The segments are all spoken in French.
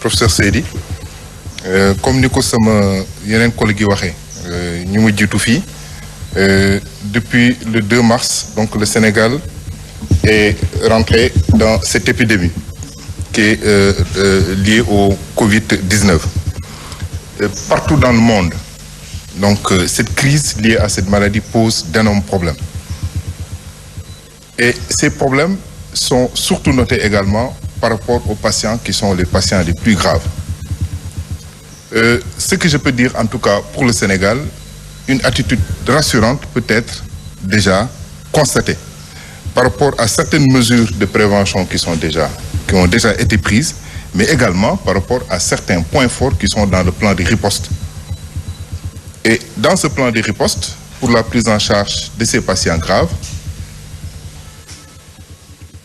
professeur Seydi comme ni ko sama yeneen collègues yi waxee ñu ma jiitu fii depuis le 2 mars donc le Sénégal est rentré dans cette épidémie qui est liée au Covid-19 partout dans le monde. Donc cette crise liée à cette maladie pose d'énormes problèmes. Et ces problèmes sont surtout notés également par rapport aux patients qui sont les patients les plus graves. Ce que je peux dire en tout cas pour le Sénégal, une attitude rassurante peut être déjà constatée par rapport à certaines mesures de prévention qui ont déjà été prises, mais également par rapport à certains points forts qui sont dans le plan de riposte. Et dans ce plan de riposte, pour la prise en charge de ces patients graves,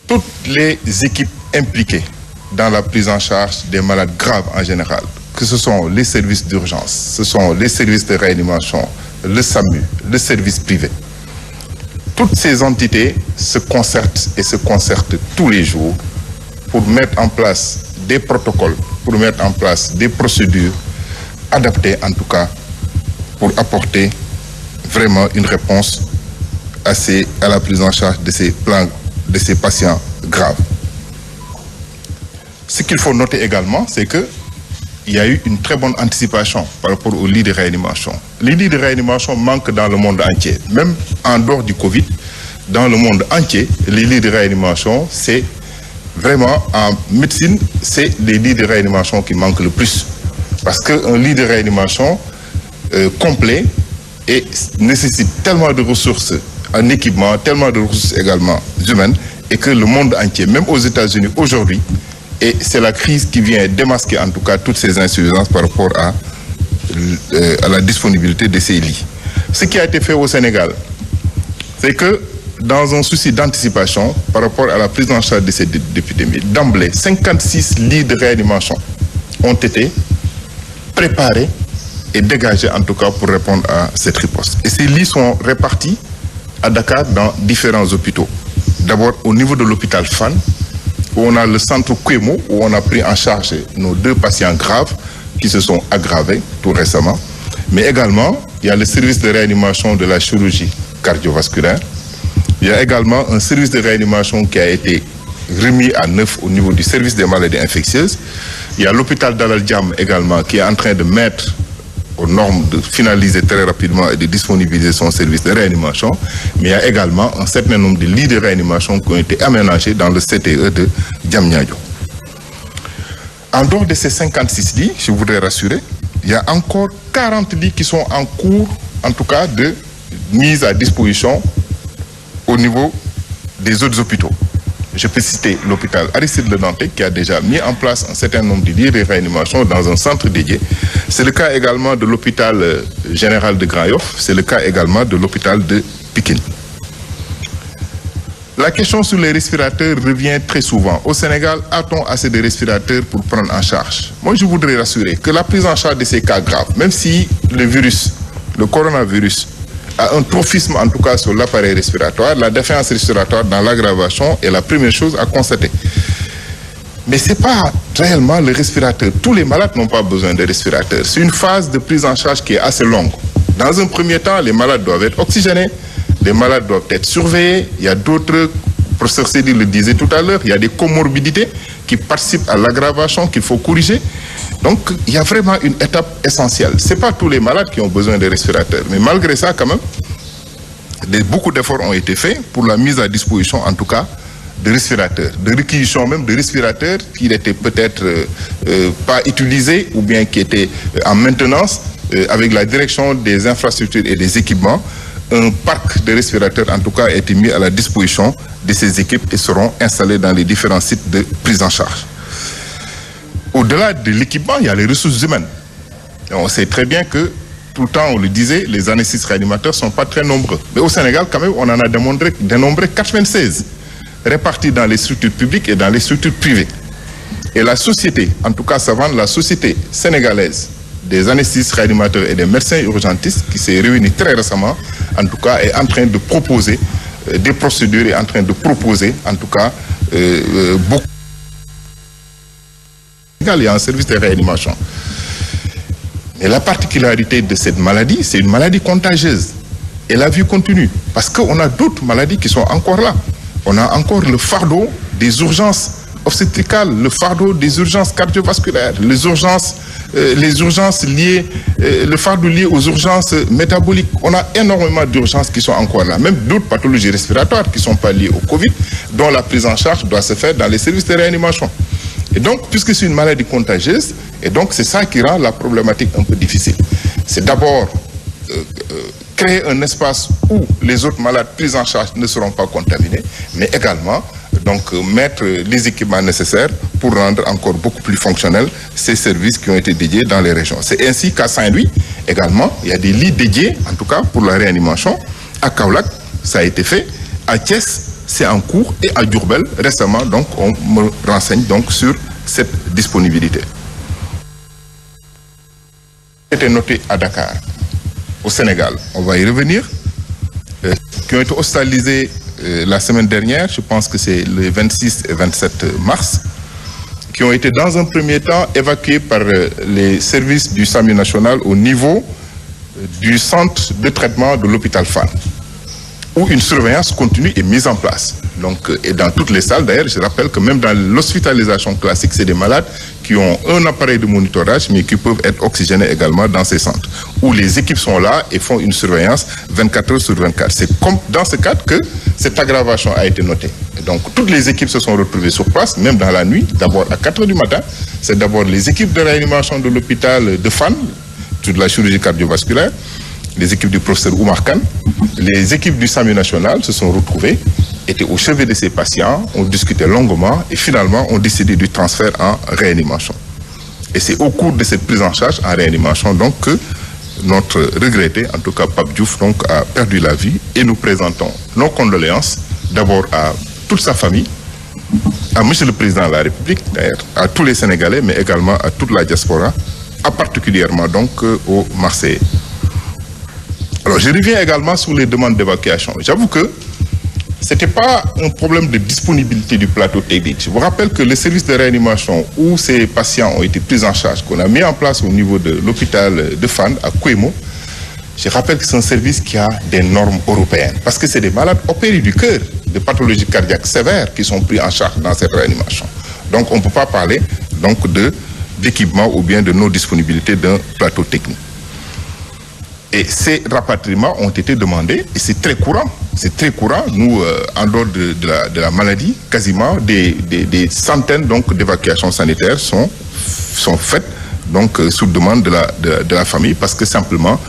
toutes les équipes impliquées dans la prise en charge des malades graves en général, que ce sont les services d'urgence, ce sont les services de réanimation, le SAMU, le service privé, toutes ces entités se concertent et se concertent tous les jours pour mettre en place des protocoles, pour mettre en place des procédures adaptées en tout cas pour apporter vraiment une réponse à la prise en charge de ces patients graves. Ce qu'il faut noter également, c'est qu'il y a eu une très bonne anticipation par rapport aux lits de réanimation. Les lits de réanimation manquent dans le monde entier. Même en dehors du Covid, dans le monde entier, les lits de réanimation, c'est vraiment en médecine, c'est les lits de réanimation qui manquent le plus. Parce qu'un lit de réanimation complet et nécessite tellement de ressources en équipement, tellement de ressources également humaines, et que le monde entier, même aux États-Unis aujourd'hui, et c'est la crise qui vient démasquer en tout cas toutes ces insuffisances par rapport à la disponibilité de ces lits. Ce qui a été fait au Sénégal, c'est que dans un souci d'anticipation par rapport à la prise en charge de cette épidémie, d'emblée, 56 lits de réanimation ont été préparés et dégagés en tout cas pour répondre à cette riposte. Et ces lits sont répartis à Dakar dans différents hôpitaux. D'abord au niveau de l'hôpital Fann, où on a le centre Kwemo, où on a pris en charge nos 2 patients graves qui se sont aggravés tout récemment. Mais également, il y a le service de réanimation de la chirurgie cardiovasculaire. Il y a également un service de réanimation qui a été remis à neuf au niveau du service des maladies infectieuses. Il y a l'hôpital Dalal Jamm également qui est en train de mettre aux normes de finaliser très rapidement et de disponibiliser son service de réanimation. Mais il y a également un certain nombre de lits de réanimation qui ont été aménagés dans le CTE de Diamniadio. En dehors de ces 56 lits, je voudrais rassurer, il y a encore 40 lits qui sont en cours, en tout cas, de mise à disposition au niveau des autres hôpitaux. Je peux citer l'hôpital Aristide Le Dantec qui a déjà mis en place un certain nombre de lits de réanimation dans un centre dédié. C'est le cas également de l'hôpital général de Grand Yoff, c'est le cas également de l'hôpital de Pikine. La question sur les respirateurs revient très souvent. Au Sénégal, a-t-on assez de respirateurs pour prendre en charge? Moi, je voudrais rassurer que la prise en charge de ces cas graves, même si le coronavirus, a un trophisme en tout cas sur l'appareil respiratoire, la défaillance respiratoire dans l'aggravation est la première chose à constater. Mais ce n'est pas réellement le respirateur. Tous les malades n'ont pas besoin de respirateurs. C'est une phase de prise en charge qui est assez longue. Dans un premier temps, les malades doivent être oxygénés, les malades doivent être surveillés. Il y a d'autres, le professeur Seydi le disait tout à l'heure, il y a des comorbidités qui participent à l'aggravation qu'il faut corriger. Donc, il y a vraiment une étape essentielle. Ce n'est pas tous les malades qui ont besoin de respirateurs. Mais malgré ça, quand même, beaucoup d'efforts ont été faits pour la mise à disposition, en tout cas, de respirateurs, de réquisition même de respirateurs qui n'étaient peut-être pas utilisés ou bien qui étaient en maintenance avec la direction des infrastructures et des équipements. Un parc de respirateurs, en tout cas, a été mis à la disposition de ces équipes et seront installés dans les différents sites de prise en charge. Au-delà de l'équipement, il y a les ressources humaines. Et on sait très bien que, tout le temps, on le disait, les anesthésistes réanimateurs ne sont pas très nombreux. Mais au Sénégal, quand même, on en a dénombré 96, répartis dans les structures publiques et dans les structures privées. Et la société, en tout cas savante, la société sénégalaise des anesthésistes réanimateurs et des médecins urgentistes, qui s'est réunie très récemment, en tout cas, est en train de proposer des procédures et en train de proposer, en tout cas, beaucoup il y a un service de réanimation. Mais la particularité de cette maladie, c'est une maladie contagieuse. Et la vie continue. Parce qu'on a d'autres maladies qui sont encore là. On a encore le fardeau des urgences obstétricales, le fardeau des urgences cardiovasculaires, les urgences liées, le fardeau lié aux urgences métaboliques. On a énormément d'urgences qui sont encore là. Même d'autres pathologies respiratoires qui ne sont pas liées au Covid, dont la prise en charge doit se faire dans les services de réanimation. Et donc, puisque c'est une maladie contagieuse, et donc c'est ça qui rend la problématique un peu difficile. C'est d'abord créer un espace où les autres malades pris en charge ne seront pas contaminés, mais également donc mettre les équipements nécessaires pour rendre encore beaucoup plus fonctionnels ces services qui ont été dédiés dans les régions. C'est ainsi qu'à Saint-Louis, également, il y a des lits dédiés, en tout cas pour la réanimation. À Kaolack, ça a été fait. À Thiès, c'est en cours. Et à Diourbel, récemment, donc, on me renseigne donc sur cette disponibilité. C'était noté à Dakar, au Sénégal. On va y revenir. Qui ont été hospitalisés la semaine dernière, je pense que c'est le 26 et 27 mars, qui ont été dans un premier temps évacués par les services du SAMU national au niveau du centre de traitement de l'hôpital Fann, où une surveillance continue est mise en place. Donc, et dans toutes les salles, d'ailleurs, je rappelle que même dans l'hospitalisation classique, c'est des malades qui ont un appareil de monitorage, mais qui peuvent être oxygénés également dans ces centres, où les équipes sont là et font une surveillance 24 heures sur 24. C'est comme dans ce cadre que cette aggravation a été notée. Et donc, toutes les équipes se sont retrouvées sur place, même dans la nuit, d'abord à 4 heures du matin. C'est d'abord les équipes de réanimation de l'hôpital de Fann, de la chirurgie cardiovasculaire, les équipes du professeur Oumar Kane, les équipes du SAMU national se sont retrouvées, étaient au chevet de ces patients, ont discuté longuement et finalement ont décidé du transfert en réanimation. Et c'est au cours de cette prise en charge en réanimation donc que notre regretté, en tout cas Pape Diouf, donc, a perdu la vie et nous présentons nos condoléances d'abord à toute sa famille, à Monsieur le Président de la République, d'ailleurs, à tous les Sénégalais, mais également à toute la diaspora, à particulièrement donc aux Marseillais. Alors, je reviens également sur les demandes d'évacuation. J'avoue que ce n'était pas un problème de disponibilité du plateau technique. Je vous rappelle que le service de réanimation où ces patients ont été pris en charge, qu'on a mis en place au niveau de l'hôpital de Fann, à Kouémo, je rappelle que c'est un service qui a des normes européennes. Parce que c'est des malades opérés du cœur, de pathologies cardiaques sévères qui sont pris en charge dans cette réanimation. Donc, on ne peut pas parler donc, d'équipement ou bien de non-disponibilité d'un plateau technique. Et ces rapatriements ont été demandés, et c'est très courant. C'est très courant. Nous, en dehors de la maladie, quasiment des centaines d'évacuations sanitaires sont faites donc, sous demande de la famille, parce que simplement,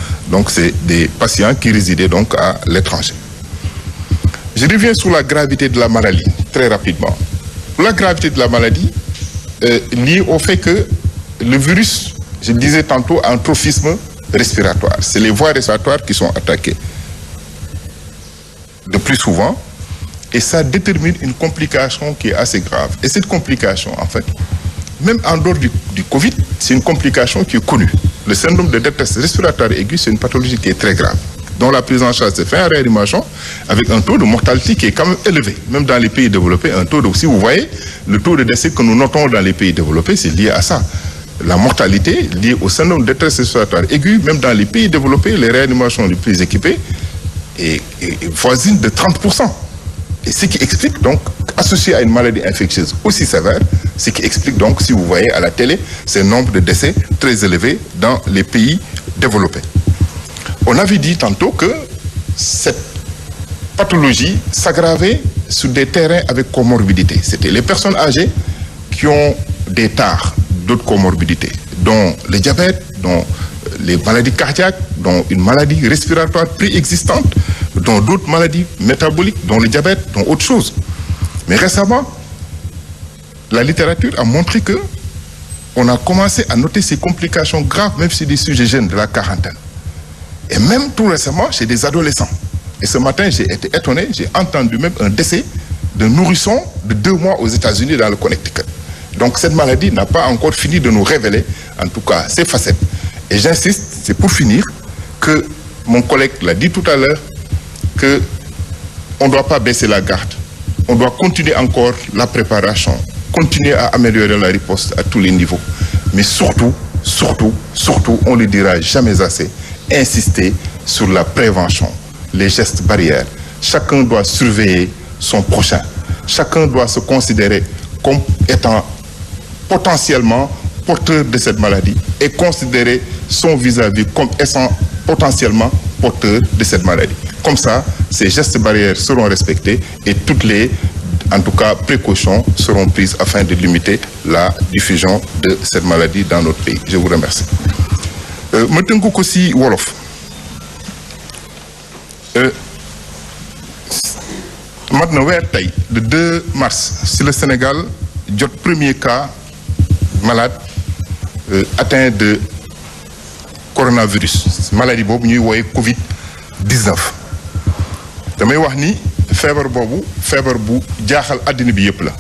c'est des patients qui résidaient donc, à l'étranger. Je reviens sur la gravité de la maladie, très rapidement. La gravité de la maladie liée au fait que le virus, je disais tantôt, a un trophisme respiratoire. C'est les voies respiratoires qui sont attaquées de plus souvent et ça détermine une complication qui est assez grave. Et cette complication, en fait, même en dehors du Covid, c'est une complication qui est connue. Le syndrome de détresse respiratoire aiguë, c'est une pathologie qui est très grave, dont la prise en charge se fait en réanimation avec un taux de mortalité qui est quand même élevé. Même dans les pays développés, un taux de... Si vous voyez, le taux de décès que nous notons dans les pays développés, c'est lié à ça. La mortalité liée au syndrome de détresse respiratoire aiguë, même dans les pays développés, les réanimations les plus équipées, est voisine de 30%. Et ce qui explique donc, associé à une maladie infectieuse aussi sévère, ce qui explique donc, si vous voyez à la télé, ce nombre de décès très élevés dans les pays développés. On avait dit tantôt que cette pathologie s'aggravait sur des terrains avec comorbidité. C'était les personnes âgées qui ont des tares d'autres comorbidités, dont le diabète, dont les maladies cardiaques, dont une maladie respiratoire préexistante, dont d'autres maladies métaboliques, dont le diabète, dont autre chose. Mais récemment, la littérature a montré que on a commencé à noter ces complications graves, même chez des sujets jeunes de la quarantaine. Et même tout récemment, chez des adolescents. Et ce matin, j'ai été étonné, j'ai entendu même un décès d'un nourrisson de 2 mois aux États-Unis dans le Connecticut. Donc cette maladie n'a pas encore fini de nous révéler, en tout cas, ses facettes. Et j'insiste, c'est pour finir, que mon collègue l'a dit tout à l'heure, qu'on ne doit pas baisser la garde. On doit continuer encore la préparation continuer à améliorer la riposte à tous les niveaux. Mais surtout, on ne le dira jamais assez, insister sur la prévention, les gestes barrières. Chacun doit surveiller son prochain. Chacun doit se considérer comme étant potentiellement porteur de cette maladie et considérer son vis-à-vis comme étant potentiellement porteur de cette maladie. Comme ça, ces gestes barrières seront respectés et toutes les, en tout cas, précautions seront prises afin de limiter la diffusion de cette maladie dans notre pays. Je vous remercie. Ma tënk ko ci wolof. mat na weer tey le 2 mars si le Sénégal jot premier cas malade atteint de coronavirus maladie boobu ñuy wooye Covid-19 damay wax ni feebar boobu feebar bu jaaxal àddina bi yépp la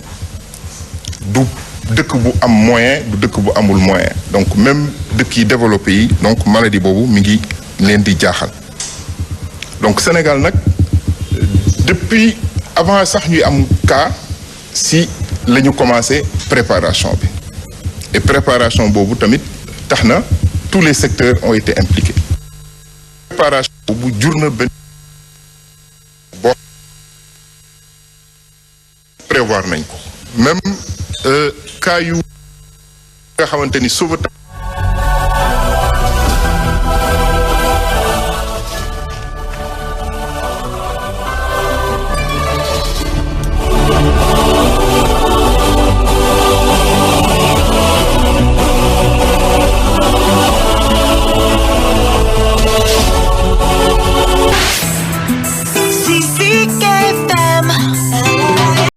du dëkk bu am moyen du dëkk bu amul moyen donc même dëkk yi développé yi donc maladie boobu mi ngi leen di jaaxal donc Sénégal nag depuis avant sax ñuy am cas si la ñu commencé préparation bi et préparation boobu tamit tax na tous les secteurs ont été impliqués préparation boobu jur na benn boo prévoir nañ ko même cas yu nga xamante ni sauvetage